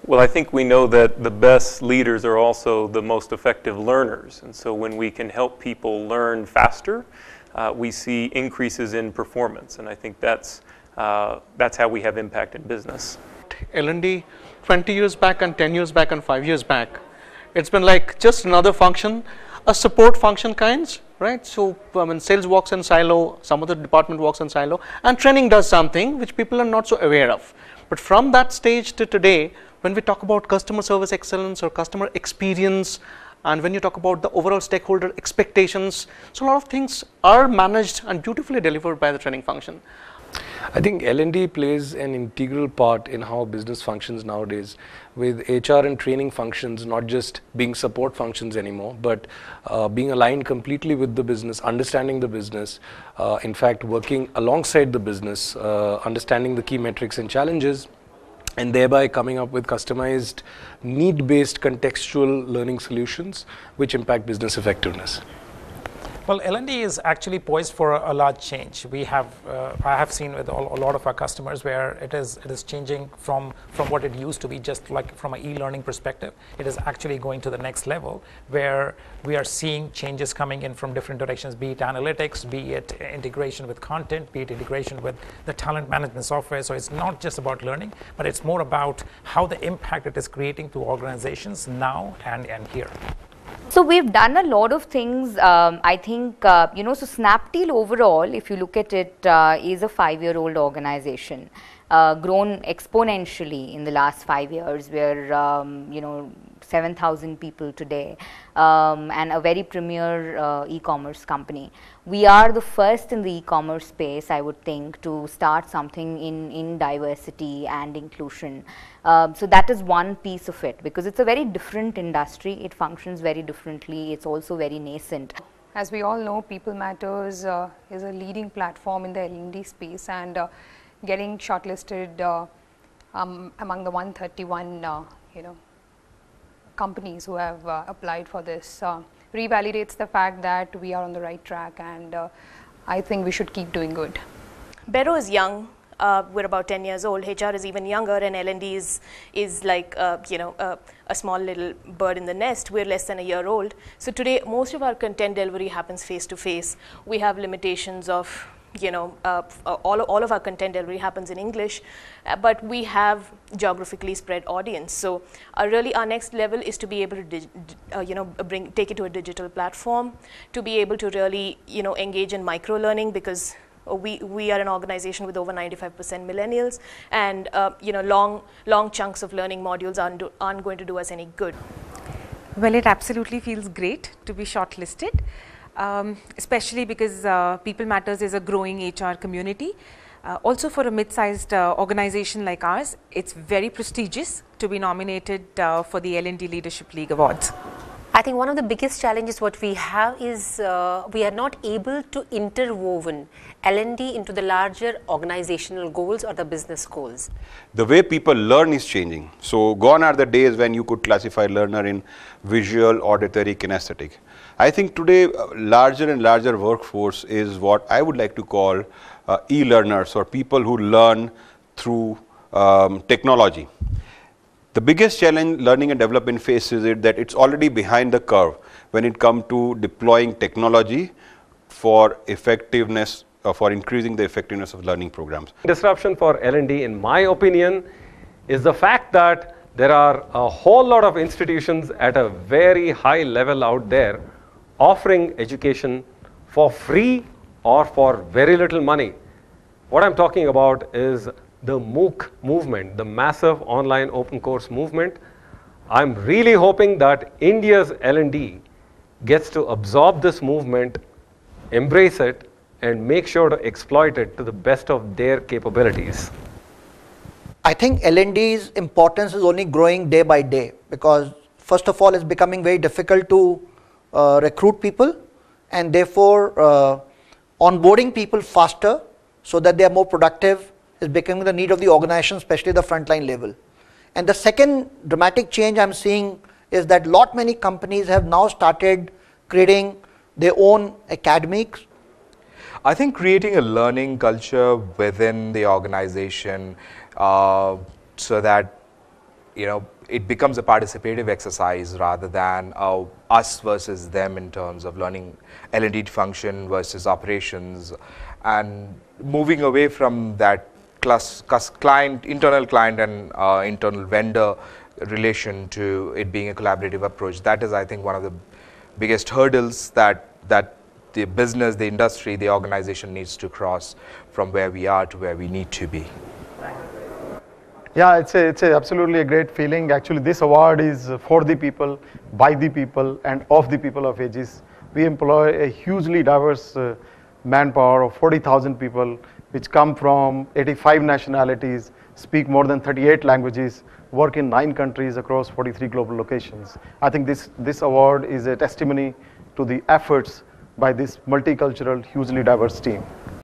Well, I think we know that the best leaders are also the most effective learners. And so when we can help people learn faster, we see increases in performance. And I think that's how we have impact in business. L&D 20 years back and 10 years back and 5 years back, it's been like just another function, a support function kinds, right? So when sales walks in silo, some other department walks in silo, and training does something which people are not so aware of. But from that stage to today, when we talk about customer service excellence or customer experience, and when you talk about the overall stakeholder expectations, so a lot of things are managed and beautifully delivered by the training function. I think L&D plays an integral part in how business functions nowadays, with HR and training functions not just being support functions anymore, but being aligned completely with the business, understanding the business, in fact working alongside the business, understanding the key metrics and challenges, and thereby coming up with customized, need-based contextual learning solutions which impact business effectiveness. Well, L&D is actually poised for a large change. We have, I have seen with a lot of our customers where it is changing from what it used to be, just like from an e-learning perspective. It is actually going to the next level where we are seeing changes coming in from different directions, be it analytics, be it integration with content, be it integration with the talent management software. So it's not just about learning, but it's more about how the impact it is creating to organizations now and here. So we've done a lot of things. I think, so Snapdeal overall, if you look at it, is a 5-year-old organization, grown exponentially in the last 5 years. We're, 7,000 people today, and a very premier e-commerce company. We are the first in the e-commerce space, I would think, to start something in diversity and inclusion. So that is one piece of it, because it's a very different industry. It functions very differently. It's also very nascent. As we all know, People Matters is a leading platform in the L&D space, and getting shortlisted among the 131, companies who have applied for this revalidates the fact that we are on the right track, and I think we should keep doing good. Bero is young. We're about 10 years old. HR is even younger, and L&D is like a small little bird in the nest. We're less than a year old. So today, most of our content delivery happens face to face. We have limitations of all of our content delivery happens in English, but we have geographically spread audience. So really our next level is to be able to take it to a digital platform, to be able to really engage in micro learning, because we are an organization with over 95% millennials, and long chunks of learning modules aren't going to do us any good. Well, it absolutely feels great to be shortlisted. Especially because People Matters is a growing HR community. Also for a mid-sized organization like ours, it's very prestigious to be nominated for the L&D Leadership League Awards. I think one of the biggest challenges what we have is we are not able to interwoven L&D into the larger organizational goals or the business goals. The way people learn is changing. So gone are the days when you could classify learner in visual, auditory, kinesthetic. I think today larger and larger workforce is what I would like to call e-learners, or people who learn through technology. The biggest challenge learning and development faces is that it's already behind the curve when it comes to deploying technology for effectiveness, for increasing the effectiveness of learning programs. Disruption for L&D, in my opinion, is the fact that there are a whole lot of institutions at a very high level out there offering education for free or for very little money. What I'm talking about is the MOOC movement, the massive online open course movement. I'm really hoping that India's L&D gets to absorb this movement, embrace it, and make sure to exploit it to the best of their capabilities. I think L&D's importance is only growing day by day, because first of all, it's becoming very difficult to recruit people, and therefore onboarding people faster so that they are more productive is becoming the need of the organization, especially the frontline level. And the second dramatic change I'm seeing is that many companies have now started creating their own academics. I think creating a learning culture within the organization so that it becomes a participative exercise rather than us versus them in terms of learning L&D function versus operations, and moving away from that internal client and internal vendor relation to it being a collaborative approach. That is, I think, one of the biggest hurdles that the business, the industry, the organization needs to cross from where we are to where we need to be. Yeah, it's absolutely a great feeling. Actually, this award is for the people, by the people, and of the people of Aegis. We employ a hugely diverse manpower of 40,000 people, which come from 85 nationalities, speak more than 38 languages, work in 9 countries across 43 global locations. I think this award is a testimony to the efforts by this multicultural, hugely diverse team.